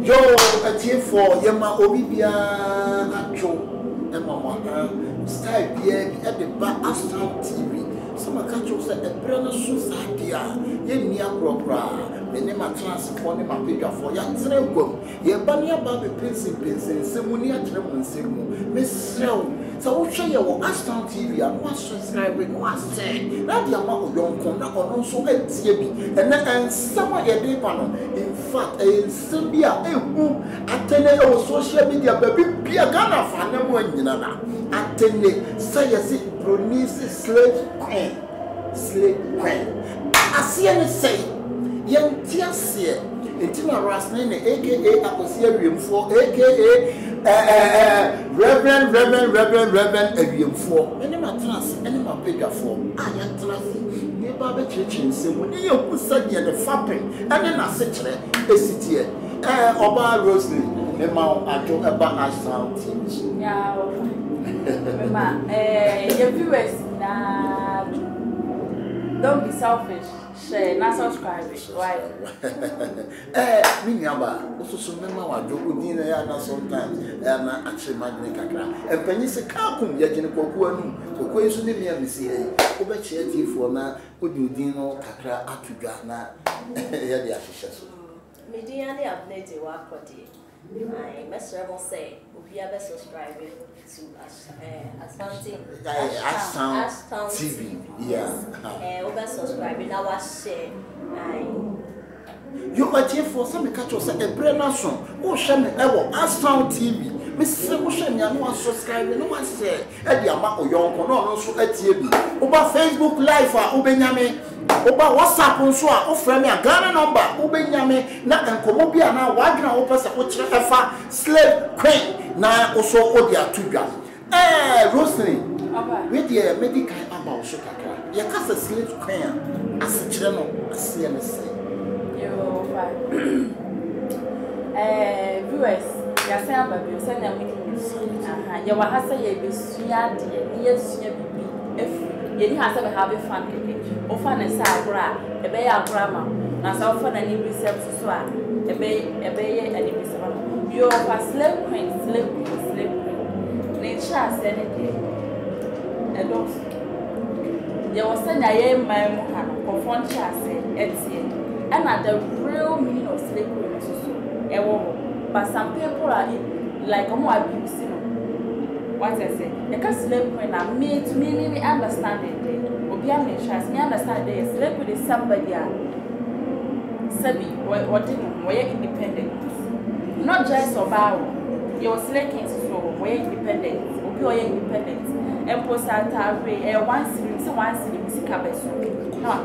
Yo, a tear for Yama Obibia, Acho, and Mamma, style beer at the back Ashtown TV. Some catchers at the Brenner Society, Yemia Propra, the name of transport, my picture for young Zergo, Yabania Baby Pencil, Semunia Tremon Semu, Miss Sell. So, show you Ashtown TV and watch subscribing, was saying, not the amount of young corner or also at TB, and then some of your day panel. In fact, a Serbia, attended our social media, baby, be a gunner for no one, you know, attended, say, as it Brunese slave queen. I see any say, young Tiasia, Intima Rasnene, aka Akwasi for aka Reverend Avium for any matters, any my bigger for I am traffic. Never church say when you put Sunday the fapping, and then I said, a city, Oba Rosalie, the mount I don't about Ashtown TV. Yeah, your viewers now don't be selfish. Share, not subscribe, right? Minyaba, also some member wa joku dinner na sometimes and actually magnet kakra. And penny se kakum yagin koku anu, koku so ne me see e. Oba chiati for na odu dino kakra atuga na ya dia hihye so. Media dey update wa kodi. I must say, we are subscribing to Ashtown TV. Yeah. Over subscribing now share. You are here for some catch us a brand son. Oh, shame ever Ashtown TV. Miss Ocean, you are subscribing. No one say, Eddie Amako Yon, no, so at TV. Over Facebook Live, Ubenyame. Oba WhatsApp nso a ofra me a Ghana number ubenyame na enkomo bia na wadwena wo pesa wo kire efa slave queen na oso odi atudwa Rosemary we dey medical about so kakra ye kasa slave queen asechire no asie ne se yo viewers ya say aba bi say na we dey ya wa hasa ye besua de ye sua bibi efu ye hasa be have fun ofa na sa agora ebe ya agora ma na sa ofa na ni reserve so a ebe ye ani bisema yo fa slave queen ne cha se ne de edo ye was say na ye man mu ha ko fon cha se etie and the real meaning of slave queen so e wo but some people are like abuse no what I say the slave queen na me to me understand it. Me understand this. Slave queen is somebody what independent. Not just about your slave king so we're independent. Okay, independent. And post out one city, not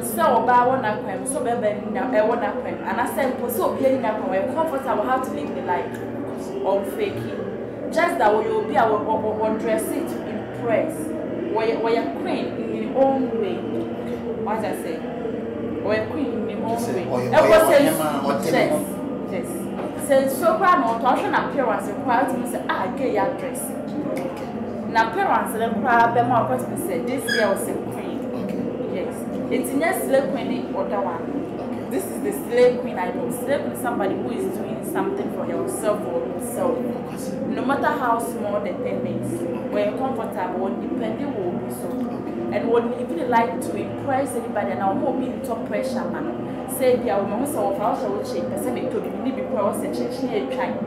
so about one crime, so baby now one crime. And I said so be comfortable how to live the life of faking. Just that we will be our dress it to impress. We're queen in your own way. What I say? We're queen in your own way. Yes. So far, no touching appearance required to say, gay actress. Now, parents, the crowd, the more person said, this girl is a queen. Yes. It's not slave queen or the one. This is the slave queen I know. Slave queen is somebody who is doing something for yourself or himself. No matter how small the thing is, when you're comfortable, depending will be so. And when you really like to impress anybody, and I won't be in top pressure, man. Say, the woman who saw how shall change, the same to be because the change here trying.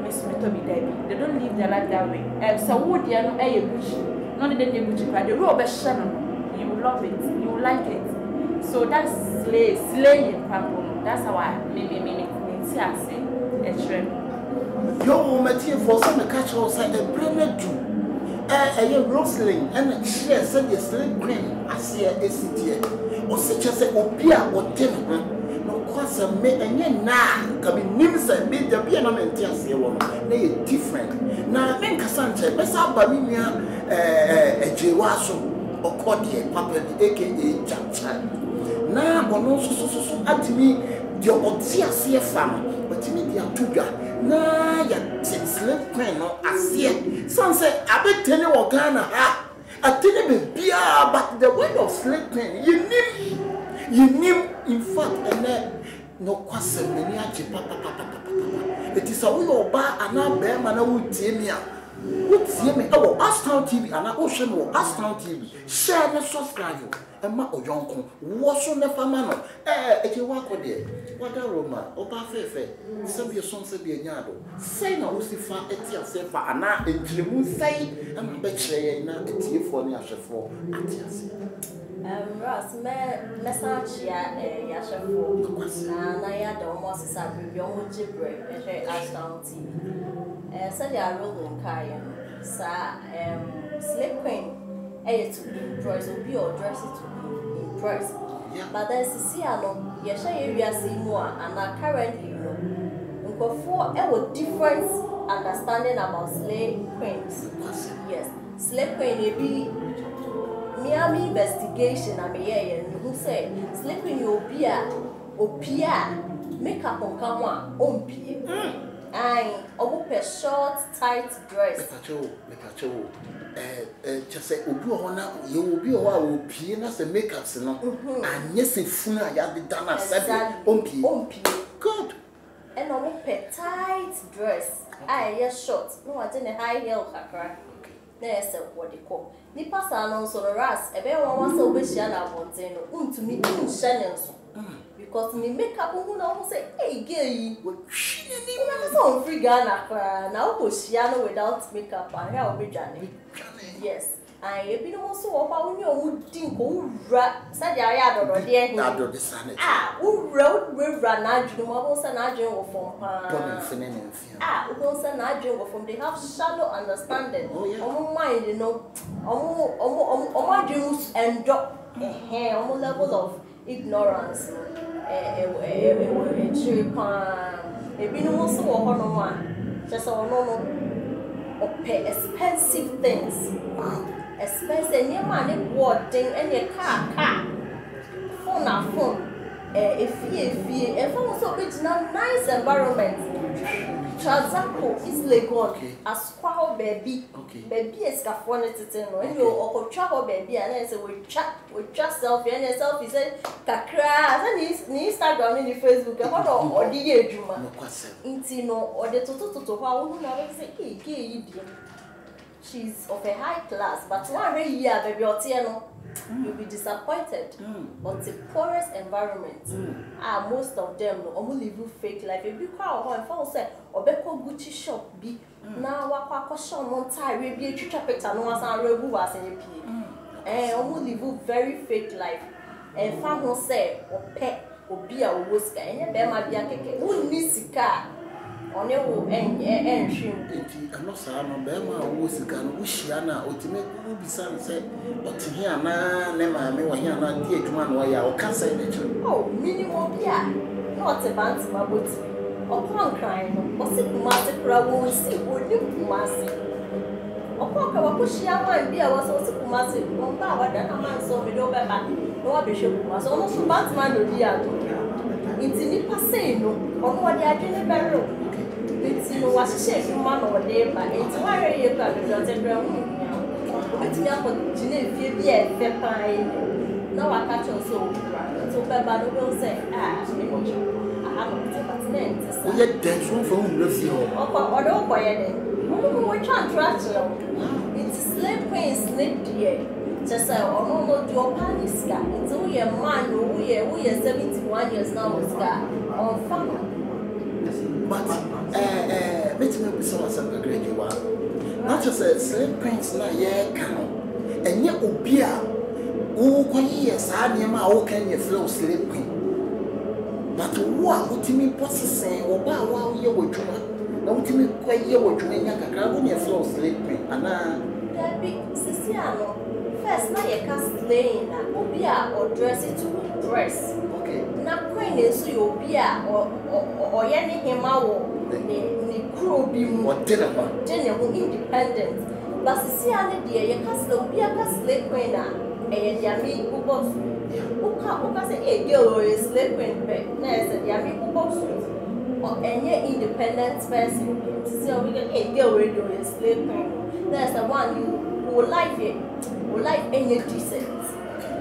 Miss Mitobi Debbie, they don't live their life that way. And so, would you know a bush? Not in the bush, but the robe is shannon. You love it, you like it. So that's slaying people. That's how I see a trend. Yo, Matthew, for some catch us at a brand new. A Rosling and a share said the slave queen. I see a city. Or such as a opia or dinner. No cause a made and yet now. Coming names and made the piano and tears a woman. They are different. Now, make a Sanchez, Messa Bamia, a Jewaso or Cordier, Papa, aka Jackson. Now, on also so at me, the Otia see a farmer, but me the Atuga. Na ya slave queen no asie some say abetene wo Ghana ha atene be bia but the word of slave queen you name in no kwasem mani age papa. It is a we oba ana be ma na wutie me a. Wutie me e wo Ashtown TV ana o hwe me wo Ashtown TV. Share and subscribe. Emma oyonko wo so ne fama no eje wa ko de wada roma oba fefe se bi so se bi anya do sei na wo si fa etia se fa ana enjilemu sei ama be kire ye na etiefo ne ahwefo atiase Ross, message ya shefo na ya da omo sisa bi omo jibre Ashtown TV. Said ya rolling kai sa slip queen to impress or be or dress it to impress. But then see you share area see more and currently for a different understanding about slave queens. Yes, slave queen be Miami investigation I mean who say slave queen you be a makeup on camera on pie. A short tight dress. Just say obi ohona you will be o pie na say makeups no anye se funu a ya de dana sabi on pie good and o tight dress yes short no wa de high heel kakra na say what they call ni pasa no so ras e be won so be shia na bonten no untumi nhye nso because me makeup who na say hey gay what ni so free Ghana na o shia no without makeup and here o be jane. Yes, I have been also about you think ra said ya do de na do de sanity who road we run na dwum abo say na dwum from who say na dwum from they have shallow understanding mind you know dwum and drop level of ignorance just expensive things. Wow. Expensive. Your money boarding and your car. Phone. If also it's not nice environment. Transaco is Lagos. As quaho baby. Baby is cafone titeno. And you or travel baby and then say we chat selfie and selfie say kakra. And Instagram and Facebook. Or the year juma. Intino or the toto who never say hey she's of a high class, but one year baby or tiano. You'll be disappointed. But the poorest environment, most of them only live fake life. If you call her and say, or Beko Gucci shop be now what shop on tie, we be a chicha picture, no one's a rebu was in a pee. Only live very fake life. And found no say, or pet, or be a whisker, and your bear might be a cake. Who needs a car? On your and shrimp. I'm not saying no bear my whisker, wish Yana, or to make who be son say, but here na nema me wa here na die adwuma no ya o ka say na chi oh minimum bia not a bant ma boti opon kran no o se kuma se kra wo si oni kuma se opon ka wa ko hia man bia wo so se kuma se o ba wa da na man so me do be ba no wa be hwe kuma so no so bant man no dia to intini pase no ono wa dia adwene berro intini wa hye kuma no de ba enti wa re ye ba be do te kra hu it's me up to be a fair pine. No, I catch also. So, Baba will say, I have a name. Let dance room from Lucy or don't buy it. We can't trust you. It's slave queen, slip dear. Just say, oh, no, your panic scar. It's only a man who we are 71 years now, on farm. But, let's make some great one. Not just a slave prince, na ye can, and yet obia. Oh, yes, I am my can you flow slave queen. But what would you mean, possessing or bow while you were doing? Don't you mean quite you were doing a crab when you flow slave queen? And that big Siciano. First, now you can slay obia or dress it to dress. Okay. Now, queen is you obia or any him out. The crew be more general independent. But see, I dear, you can't be a slave queen, and Yami who boss. Who can say a girl or a slave queen, nurse and Yami who boss, or any independent person. So we get a girl or a slave queen. There's a one who life any decent.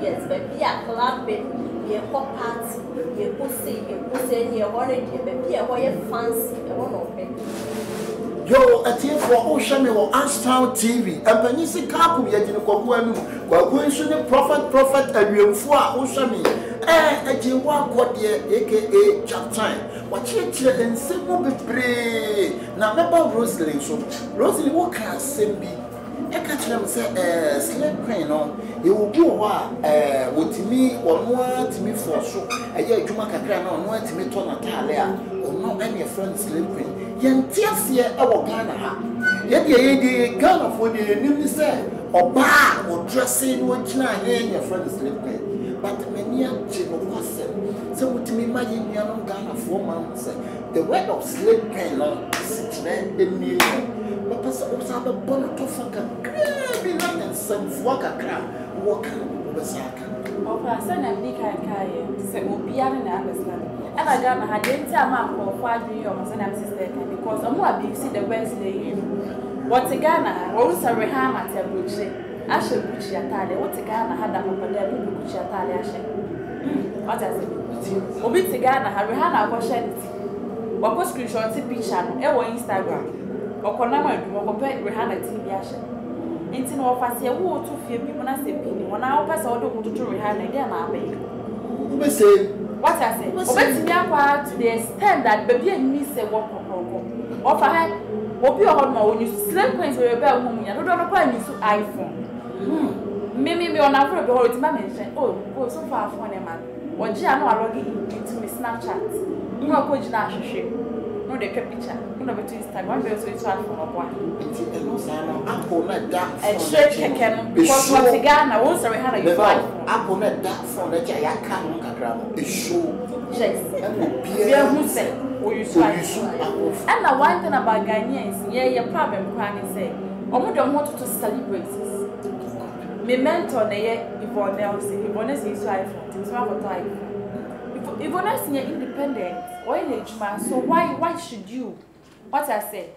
Yes, but be a club, be a pop party, be a pussy, near one, be a way fancy, a one of it. Yo, a team for Ocean or Ashtown TV, and Penisi Kaku yet in a Kokuanu, Kokuan prophet, and you for Ocean, a Jiwa Quadia, aka Chaptime. What you and simple be brave. Now, remember Rosalie, so Rosalie Walker, Simbi. I catch them say, slave queen on. You will go with me or no to me for so. A year Jumaka Gran or no to me to Natalia or no any friend slave queen. Yen tears here our Ghana. Yet the Ghana for the new say or bar or dressing what your friend slave queen. But many of Jim was so with me, my young Ghana 4 months. The word of slave queen is in me. But also have a bonnet of a gravy and some fucker crab walking over Saka. Or person and Nick and Kaya, say, will be an understand. And I got my hand in time for 5 years and I'm sister because I'm more busy the West lady. What's a Ghana? What was a Reham at a butcher? I should butcher your tally. What's a Ghana had up for them to butcher your tally? What does it? Obit a Ghana, Harihana was shed. What was screenshot picture or Instagram? Or Konama, or compare Rehana TV Ashen. Intin of us here, who to few people as a penny when I pass all the way to Rehana, dear mamma. We say, What I say? Obey me apart to the extent that baby and me say what or for her, or be on my own, you slave queens were a bell woman, and don't require you to iPhone. Maybe on our road, or it's my mention. Oh, go so far for a man. Or Giano are logging into me Snapchat. You are coaching our shape. No, they kept picture. You know, between Instagram, but also it's hard for a boy. Apple not dark. And straight can because once again, I also had a Apple not dark for the Jayakan. It's show. Yes. And Pierre who said, or you try. And the one thing about Ghanaians, yeah, your problem, crying say, or we don't want to celebrate. Me mentor, Yvonne Nelson, Yvonne is iPhone, it's not what I. Yvonne is independent. So why should you? What I say?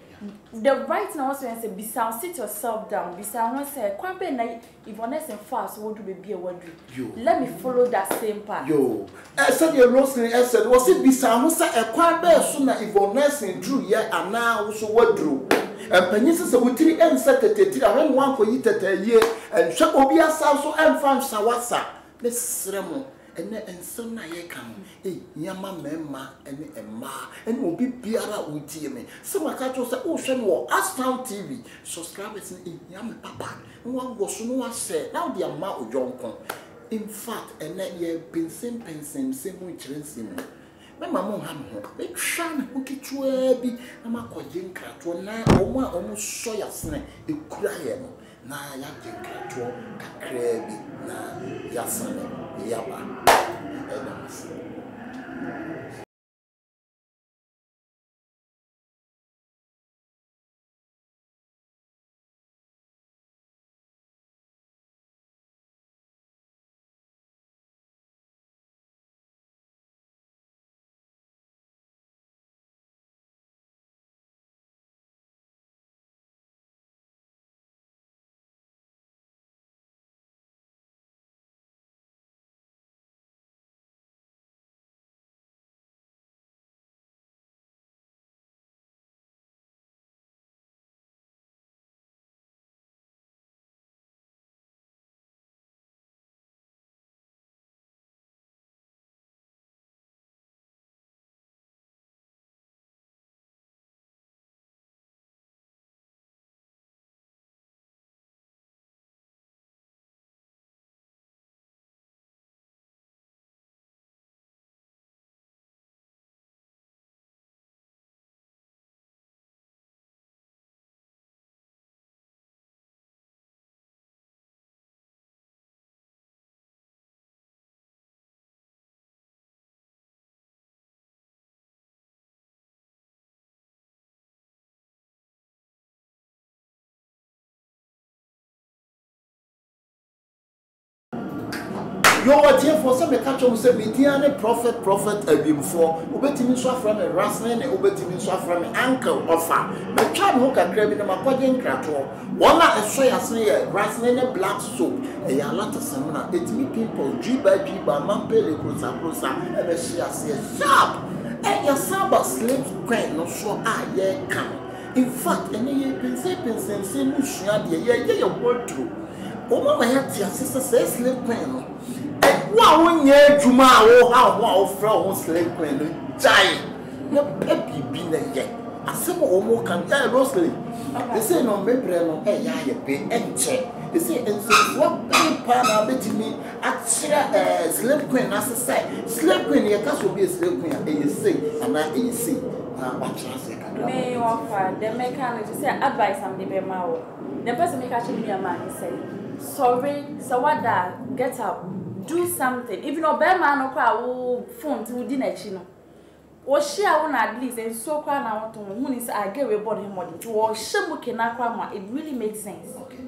The right now also say beside sit yourself down. Beside one say kwambe na Yvonne and fast what do be a word. Let me follow that same path. Yo, I said your Rosalie said was it beside one say a kwambe so na Yvonne and drew here and now also what drew. And Penisa would 3 and set it when one for you a year and shall be a so and found Sawasa. Let's ceremony. And so now you come, Yama Memma and Emma, and will be Biara with me. So my cat was the ocean war, Ashtown TV. Subscribers in Yama Papa, and one was no one said, now the amount of John. In fact, and that year, pensing, same with Trency. My mamma ham, they shine, who get to a be, and my coding cat, or now almost soya snake, a crying. Na ya jinkatwo kakra bi na yasane yaba edamasi. Yo, what here for some catch on say Mediana prophet abim for Ubetimi so from a wrestling and Ubetimi so from uncle offer. My child who can grab in my podium crato. One a soy as near wrestling a black soap. A lot of seminar, it me people, G by Mampele Cruza, and a sharp. And your Saba slave queen no so yeah can. In fact, any year say Mushia, yeah, word true. Oma my sister says slave queen. Wow, when you're Juma, oh, how from slave queen, giant. No peppy being a yet. A simple omo can tell Rosalie. They say no, maybe no, yeah, pay and check. They say, and so what paper betting me at slave queen as a say. Slave queen, your cast will be a slave queen, and you say, and I see. What chance may you offer the mechanic to say advice and the Bemao. The person make actually be a man, he said, sorry, so what that get up. Do something. If you know bear man or cry phone to dinner chino. Or share one at least and so cry now to moon is I get a body money to or shamukinakama. It really makes sense. Okay.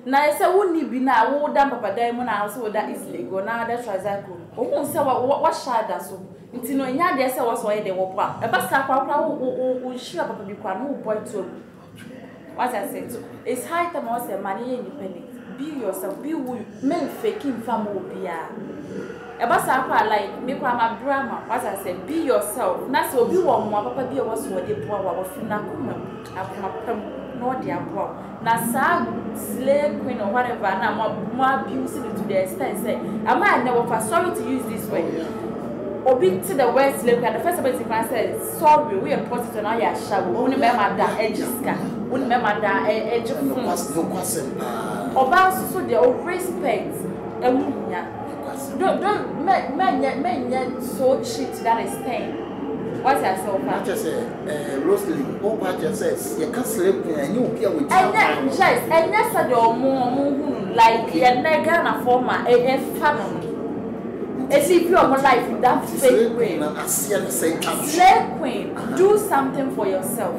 Now I say wouldn't be now old damn papa diamond also that is legal now that's tricycle. Or won't say what shad that so. Until no yard there say what's why they were poor. A bus or sure papa be quite no boy to what I said. It's high time was a money independent. Be yourself, be who men faking family. About Sapa like make my drama, what I said, be yourself. Not so be one more, papa be a was what they poor or finacum, no dear poor. Now, slave queen or whatever, and I'm more abusing it to the extent say, I might never for sorry to use this way. Or be to the west slave, and the first of all, if I said, sorry, we are posted on our shadow, only remember that edgeska, only remember that edge of about so they all respect don't men so cheat to that extent. What's that so far? I just say Rosalie, all part just says you can't sleep and you appear with and that's a more like a nega former a family. As if you are more life in that fake way. Slave queen, do something for yourself.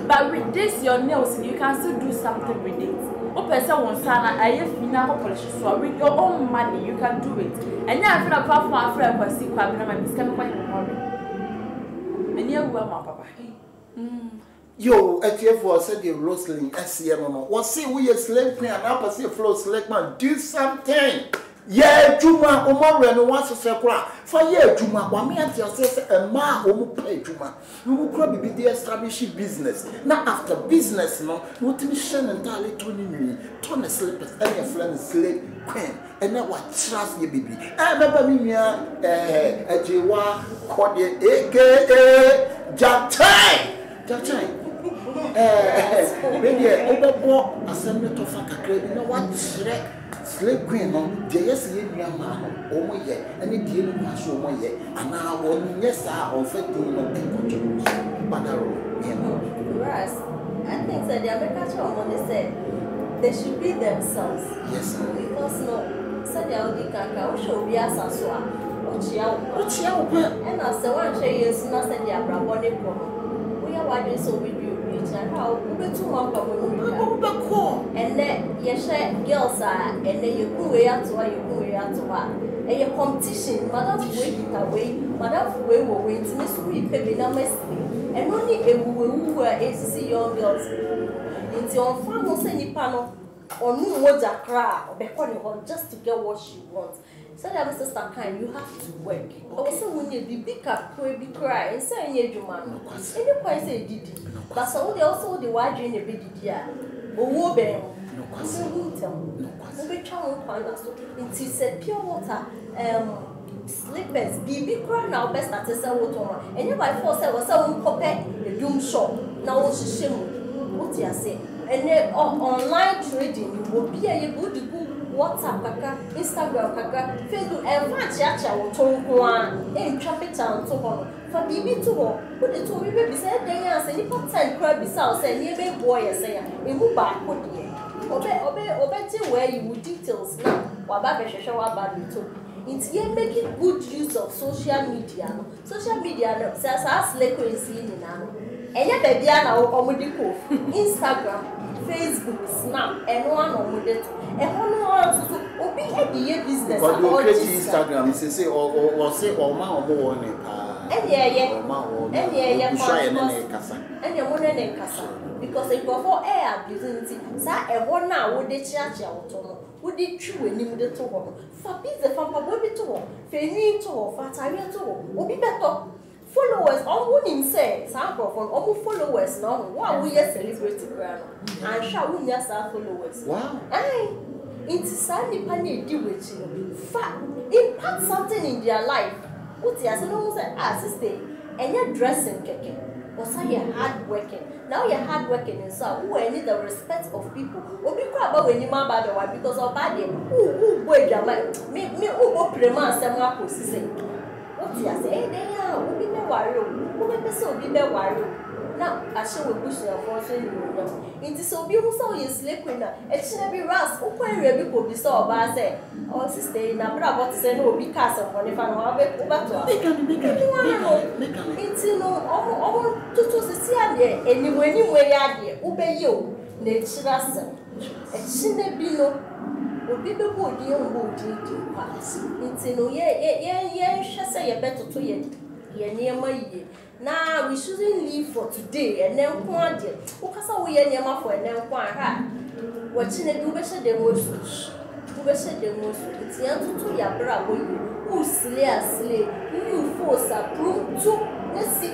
But with this, your nails, you can still do something with it. So with your own money, you can do it. And now I feel apart from my friend, I see quite yo, at your for said the Rosling, SCM, what see we a slave queen and upper sea flow select man, do something. Yeah, Juma, Omar, and once a secra. For yeah, Juma, one me at yourself a ma who pay Juma. You will probably be the establishing business. Now, after business, no, what mission entirely 20 million, 20 slippers, and your friend slave queen, and now what trust you, baby. I remember me, a Jewa, Cordia, aka Jatai. Maybe overboard assembly to fuck a crib, you know what? Slave queen, no, yes, you man, oh, yeah, and it didn't pass over yet, and now, yes, I offer to people. But whereas, I think that the American woman said they should be themselves. Yes, because no, said the Audi show be as a swap. And as the one she is not said the Abraboni problem. We are watching so we do. And how we too long and then you share girls are and then you go out to her, and your competition, Madame wait it away, Madame way will wait to miss we pay and only a who are see young girls into your farm or any panel or no words a cry or becoming just to get what she wants. So that was sister kind, you have to work. Also, when you be big up, be cry and say, you man, and you quite say, did but so they also the wide in a bit, yeah. But no, it is pure water, slippers, be cry now, best at the water. And you by force, I was so copy the doom shop. Now, she shame what you say. And then online trading, you will be able to go WhatsApp, Instagram, Facebook, and Matcha will talk one in traffic town to one. For BB to one, put it to me beside the answer, and you put time crab beside, and you may boy, say, we move back, put ye. Obey where you would details now, while Babby show about it too. It's here making good use of social media. Social media says us liquid in now. And yet, baby, now, Instagram. Facebook, Snap, and one on it. And one also obi e business about Instagram say or say or ma or more on and your money and kasa because if for air abusing sa e ho na wo de chiachia woto wo de twi wani de to ho fa pizza fa pa bo bi to ho fe ni to ho fa tare to ho obi beto followers on wouldn't say sample from almost followers now wow we are celebrating brand and sure we are followers wow it's sandy pani deal with you fact impact something in their life what you say no say sister and you're dressing keke or say you're hard working now you're hard working and so who need the respect of people obi kwa ba when you man bad one because of bad who boy jama me who go prema asem akosi say what you say they are obi be worry who be person obi be worry now I show we push your force in you it is obi who so you sleep with na e chin be ras who kwa re bi ko bi so oba say oh sister na bra what say no obi cast for ne fa no oba to make it no omo to sisi ade eniwe ya de ube ye o na chira se e chin bi no obi be bo di o bo di pa it no ye hwese ye betoto ye niema ye now we shouldn't live for today and then kwade ukasa wo ye niema for and then kwa ha wo chine bi ubehye dem wosu tia tutu ya bra wo yi usile you force approve to nesi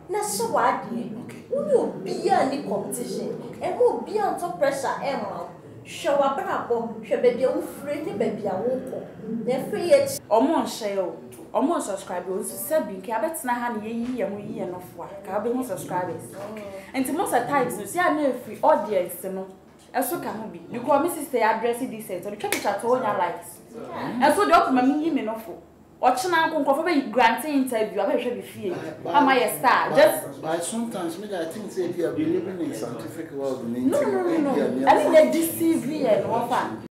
na shawade uni obi a ni competition e mo obi a to pressure e ma shawa bra bo hwe baby a wo free ni baby a wo ko na free ye omo share o omo subscribe o sabi nke abetina ha na yeyi ye ho yi no fo ka be ho subscribers enti most of times no see na free audience no eso ka ho bi because my sister address this set so the chat to nya likes and so the okuma mi yi me no fo ochina nkonko be granting interview abehwe be fie am I a star just but sometimes me I think say if you are living in scientific world no I mean the DCV and offer